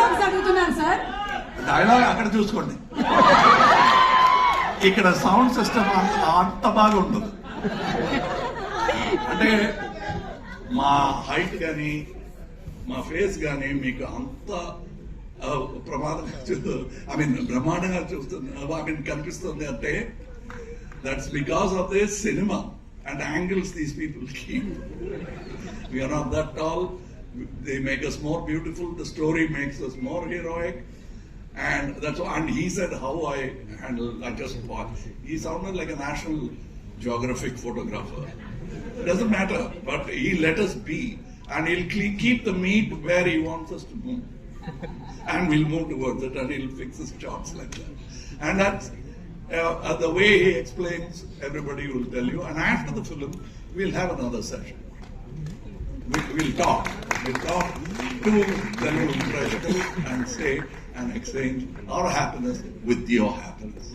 Dialogues అడుగుతున్నారు sir. Dialogue అక్కడ చూసుకోండి. ఇక్కడ సౌండ్ సిస్టమ్ అంత బాగా ఉండదు. అంటే మా హైట్ కానీ మా ఫేస్ కానీ మీకు అంత బ్రహ్మాండంగా చూస్తుంది కనిపిస్తుంది అంటే that's because of this cinema and angles these people keep. We are not that tall. They make us more beautiful. The story makes us more heroic. And that's why, and he said how I handle, I just watched. He sounded like a National Geographic photographer. It doesn't matter, but he let us be. And he'll keep the meat where he wants us to move. And we'll move towards it, and he'll fix his chops like that. And that's the way he explains, everybody will tell you. And after the film, we'll have another session. We'll talk to Telugu Prajakalu and say and exchange our happiness with your happiness.